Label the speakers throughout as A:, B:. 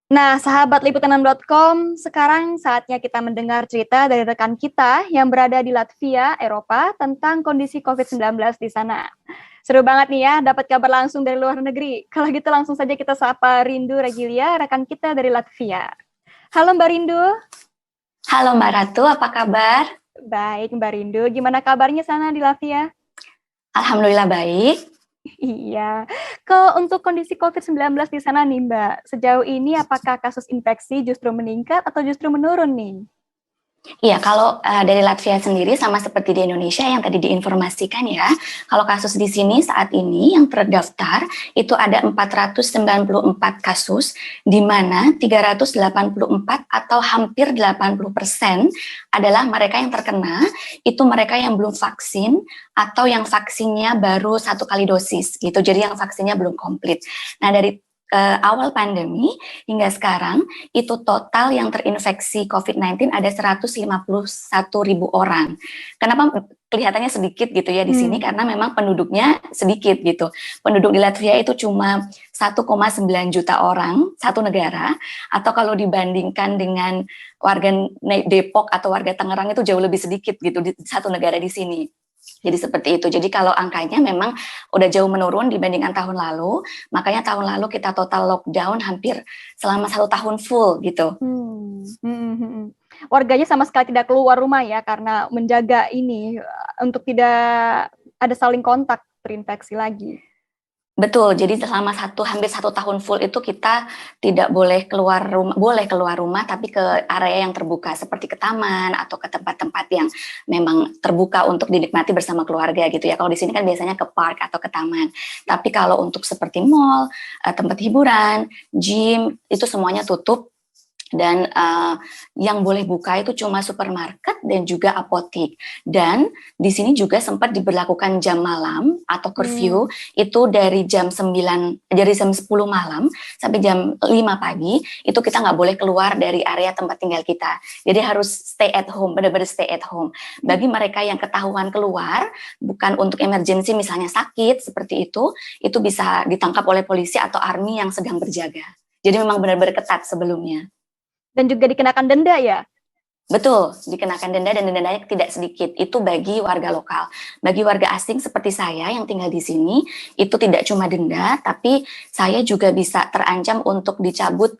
A: Nah, sahabat liputan6.com, sekarang saatnya kita mendengar cerita dari rekan kita yang berada di Latvia, Eropa, tentang kondisi COVID-19 di sana. Seru banget nih ya, dapat kabar langsung dari luar negeri. Kalau gitu langsung saja kita sapa Rindu Regilia, rekan kita dari Latvia. Halo Mbak Rindu.
B: Halo Mbak Ratu, apa kabar?
A: Baik Mbak Rindu, gimana kabarnya sana di Latvia?
B: Alhamdulillah baik.
A: Iya, kalau untuk kondisi COVID-19 di sana nih Mbak, sejauh ini apakah kasus infeksi justru meningkat atau justru menurun nih?
B: Iya, kalau dari Latvia sendiri sama seperti di Indonesia yang tadi diinformasikan ya, kalau kasus di sini saat ini yang terdaftar itu ada 494 kasus, di mana 384 atau hampir 80% adalah mereka yang terkena, itu mereka yang belum vaksin atau yang vaksinnya baru 1 kali dosis gitu, jadi yang vaksinnya belum komplit. Nah dari awal pandemi hingga sekarang itu total yang terinfeksi COVID-19 ada 151.000 orang. Kenapa kelihatannya sedikit gitu ya di sini? Karena memang penduduknya sedikit gitu. Penduduk di Latvia itu cuma 1,9 juta orang, satu negara, atau kalau dibandingkan dengan warga Depok atau warga Tangerang itu jauh lebih sedikit gitu di satu negara di sini. Jadi seperti itu. Jadi kalau angkanya memang udah jauh menurun dibandingkan tahun lalu, makanya tahun lalu kita total lockdown hampir selama 1 tahun full gitu.
A: Warganya sama sekali tidak keluar rumah ya karena menjaga ini untuk tidak ada saling kontak terinfeksi lagi.
B: Betul, jadi selama hampir 1 tahun full itu kita tidak boleh keluar rumah, boleh keluar rumah tapi ke area yang terbuka seperti ke taman atau ke tempat-tempat yang memang terbuka untuk dinikmati bersama keluarga gitu ya. Kalau di sini kan biasanya ke park atau ke taman. Tapi kalau untuk seperti mall, tempat hiburan, gym itu semuanya tutup. Dan yang boleh buka itu cuma supermarket dan juga apotek. Dan di sini juga sempat diberlakukan jam malam atau curfew itu dari jam 10 malam sampai jam 5 pagi itu kita nggak boleh keluar dari area tempat tinggal kita. Jadi harus stay at home, benar-benar stay at home. Bagi mereka yang ketahuan keluar bukan untuk emergency misalnya sakit seperti itu bisa ditangkap oleh polisi atau army yang sedang berjaga. Jadi memang benar-benar ketat sebelumnya.
A: Dan juga dikenakan denda ya?
B: Betul, dikenakan denda dan dendanya tidak sedikit. Itu bagi warga lokal. Bagi warga asing seperti saya yang tinggal di sini, itu tidak cuma denda, tapi saya juga bisa terancam untuk dicabut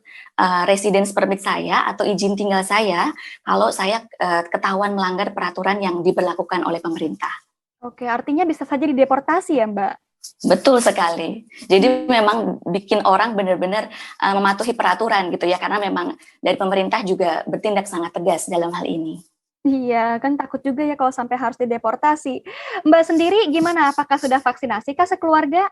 B: residence permit saya atau izin tinggal saya kalau saya ketahuan melanggar peraturan yang diberlakukan oleh pemerintah.
A: Oke, artinya bisa saja dideportasi ya, Mbak?
B: Betul sekali. Jadi memang bikin orang benar-benar mematuhi peraturan gitu ya, karena memang dari pemerintah juga bertindak sangat tegas dalam hal ini.
A: Iya, kan takut juga ya kalau sampai harus dideportasi. Mbak sendiri gimana? Apakah sudah vaksinasi kah sekeluarga?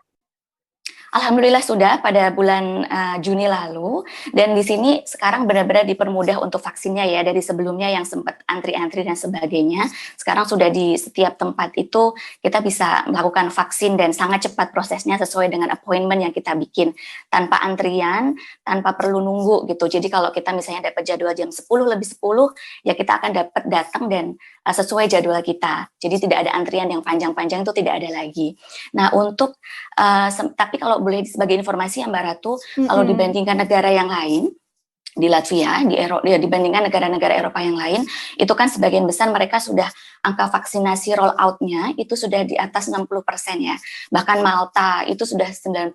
B: Alhamdulillah sudah pada bulan Juni lalu, dan di sini sekarang benar-benar dipermudah untuk vaksinnya ya, dari sebelumnya yang sempat antri-antri dan sebagainya. Sekarang sudah di setiap tempat itu kita bisa melakukan vaksin dan sangat cepat prosesnya sesuai dengan appointment yang kita bikin, tanpa antrian, tanpa perlu nunggu gitu. Jadi kalau kita misalnya dapat jadwal jam 10 lebih 10, ya kita akan dapat datang dan sesuai jadwal kita. Jadi tidak ada antrian yang panjang-panjang, itu tidak ada lagi. Nah untuk tapi kalau boleh sebagai informasi ya Mbak Ratu, kalau dibandingkan negara yang lain di Latvia, dibandingkan negara-negara Eropa yang lain, itu kan sebagian besar mereka sudah angka vaksinasi roll out-nya itu sudah di atas 60% ya. Bahkan Malta itu sudah 90%.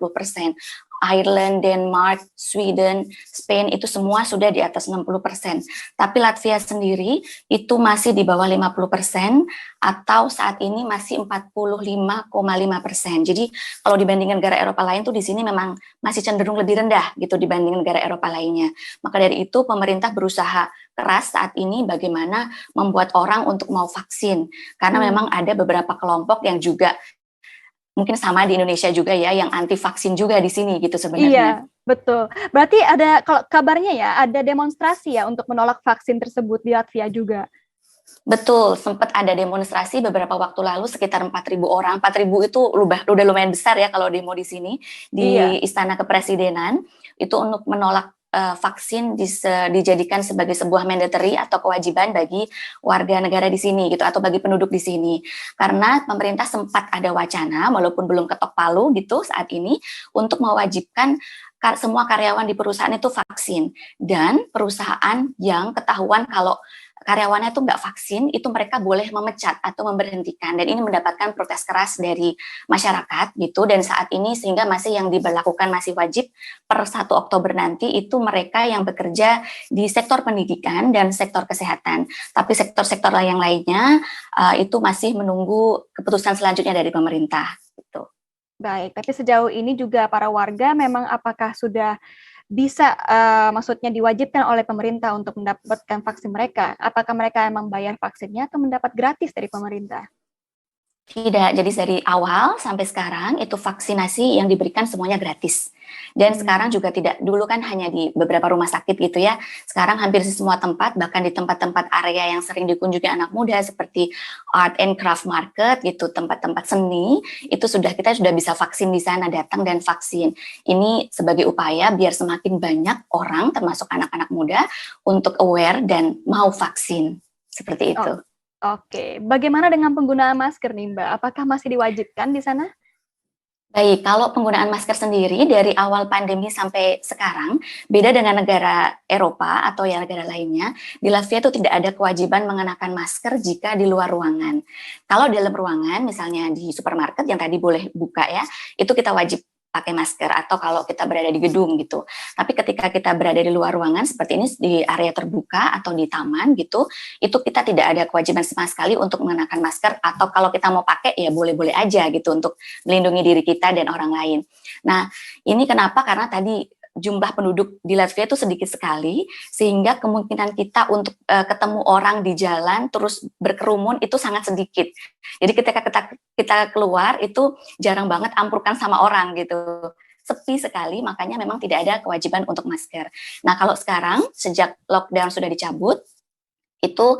B: Ireland, Denmark, Sweden, Spain itu semua sudah di atas 60%. Tapi Latvia sendiri itu masih di bawah 50% atau saat ini masih 45,5%. Jadi kalau dibandingkan negara Eropa lain tuh di sini memang masih cenderung lebih rendah gitu dibanding negara Eropa lainnya. Maka dari itu pemerintah berusaha keras saat ini bagaimana membuat orang untuk mau vaksin. Karena memang ada beberapa kelompok yang juga mungkin sama di Indonesia juga ya, yang anti vaksin juga di sini gitu sebenarnya.
A: Iya, betul. Berarti ada, kalau kabarnya ya, ada demonstrasi ya untuk menolak vaksin tersebut di Latvia juga.
B: Betul, sempat ada demonstrasi beberapa waktu lalu sekitar 4.000 orang. 4.000 itu udah lumayan besar ya kalau demo di sini, di Istana Kepresidenan, itu untuk menolak vaksin dijadikan sebagai sebuah mandatory atau kewajiban bagi warga negara di sini gitu, atau bagi penduduk di sini. Karena pemerintah sempat ada wacana walaupun belum ketok palu gitu saat ini untuk mewajibkan semua karyawan di perusahaan itu vaksin, dan perusahaan yang ketahuan kalau karyawannya itu nggak vaksin, itu mereka boleh memecat atau memberhentikan, dan ini mendapatkan protes keras dari masyarakat gitu. Dan saat ini sehingga masih yang diberlakukan masih wajib per 1 Oktober nanti itu mereka yang bekerja di sektor pendidikan dan sektor kesehatan, tapi sektor-sektor yang lainnya itu masih menunggu keputusan selanjutnya dari pemerintah gitu.
A: Baik, tapi sejauh ini juga para warga memang apakah sudah bisa maksudnya diwajibkan oleh pemerintah untuk mendapatkan vaksin mereka? Apakah mereka memang bayar vaksinnya atau mendapat gratis dari pemerintah?
B: Tidak, jadi dari awal sampai sekarang itu vaksinasi yang diberikan semuanya gratis. Dan sekarang juga tidak, dulu kan hanya di beberapa rumah sakit gitu ya. Sekarang hampir di semua tempat, bahkan di tempat-tempat area yang sering dikunjungi anak muda seperti art and craft market gitu, tempat-tempat seni, itu kita sudah bisa vaksin di sana, datang dan vaksin. Ini sebagai upaya biar semakin banyak orang termasuk anak-anak muda untuk aware dan mau vaksin. Seperti itu.
A: Oke, bagaimana dengan penggunaan masker nih Mbak? Apakah masih diwajibkan di sana?
B: Baik, kalau penggunaan masker sendiri dari awal pandemi sampai sekarang, beda dengan negara Eropa atau ya negara lainnya, di Latvia itu tidak ada kewajiban mengenakan masker jika di luar ruangan. Kalau di dalam ruangan, misalnya di supermarket yang tadi boleh buka ya, itu kita wajib pakai masker, atau kalau kita berada di gedung gitu. Tapi ketika kita berada di luar ruangan seperti ini, di area terbuka atau di taman gitu, itu kita tidak ada kewajiban sama sekali untuk mengenakan masker, atau kalau kita mau pakai ya boleh-boleh aja gitu untuk melindungi diri kita dan orang lain. Nah, ini kenapa? Karena tadi jumlah penduduk di Latvia itu sedikit sekali, sehingga kemungkinan kita untuk ketemu orang di jalan terus berkerumun itu sangat sedikit. Jadi ketika kita keluar itu jarang banget amprukan sama orang gitu. Sepi sekali, makanya memang tidak ada kewajiban untuk masker. Nah, kalau sekarang sejak lockdown sudah dicabut, itu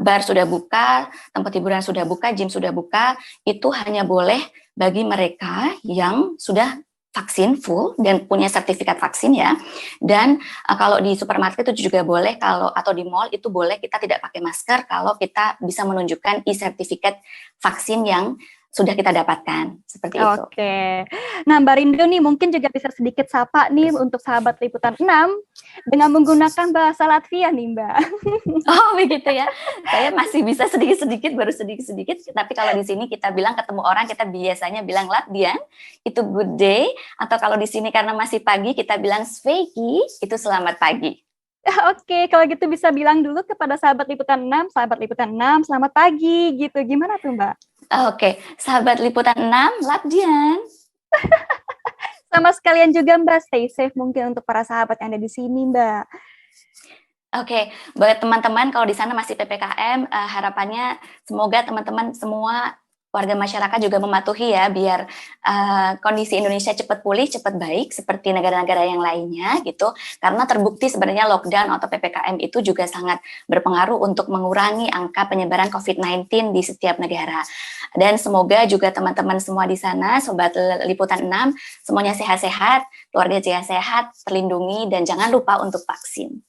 B: bar sudah buka, tempat hiburan sudah buka, gym sudah buka, itu hanya boleh bagi mereka yang sudah vaksin full dan punya sertifikat vaksin ya. Dan kalau di supermarket itu juga boleh, kalau atau di mall itu boleh kita tidak pakai masker kalau kita bisa menunjukkan e-sertifikat vaksin yang sudah kita dapatkan, seperti itu.
A: Oke. Nah, Mbak Rindu nih mungkin juga bisa sedikit sapa nih untuk sahabat Liputan 6 dengan menggunakan bahasa Latvia nih, Mbak.
B: Oh, begitu ya. Saya masih bisa sedikit-sedikit, baru sedikit-sedikit, tapi kalau di sini kita bilang ketemu orang, kita biasanya bilang Latvian, itu good day, atau kalau di sini karena masih pagi, kita bilang sveiki, itu selamat pagi.
A: Oke, kalau gitu bisa bilang dulu kepada sahabat Liputan 6, selamat pagi gitu. Gimana tuh, Mbak?
B: Oke, sahabat Liputan 6, Latvian.
A: Sama sekalian juga Mbak, stay safe mungkin untuk para sahabat yang ada di sini, Mbak.
B: Oke, buat teman-teman kalau di sana masih PPKM, harapannya semoga teman-teman semua warga masyarakat juga mematuhi ya, biar kondisi Indonesia cepat pulih, cepat baik seperti negara-negara yang lainnya gitu. Karena terbukti sebenarnya lockdown atau PPKM itu juga sangat berpengaruh untuk mengurangi angka penyebaran COVID-19 di setiap negara. Dan semoga juga teman-teman semua di sana, Sobat Liputan 6, semuanya sehat-sehat, keluarga juga sehat, terlindungi, dan jangan lupa untuk vaksin.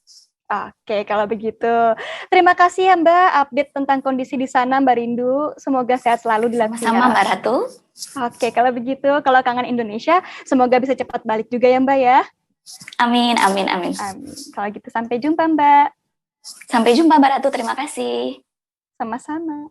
A: Oke, kalau begitu. Terima kasih ya Mbak, update tentang kondisi di sana Mbak Rindu. Semoga sehat selalu di Latvia.
B: Sama-sama Mbak Ratu.
A: Oke, kalau begitu, kalau kangen Indonesia, semoga bisa cepat balik juga ya Mbak ya.
B: Amin, amin, amin.
A: Amin. Kalau gitu sampai jumpa Mbak.
B: Sampai jumpa Mbak Ratu, terima kasih.
A: Sama-sama.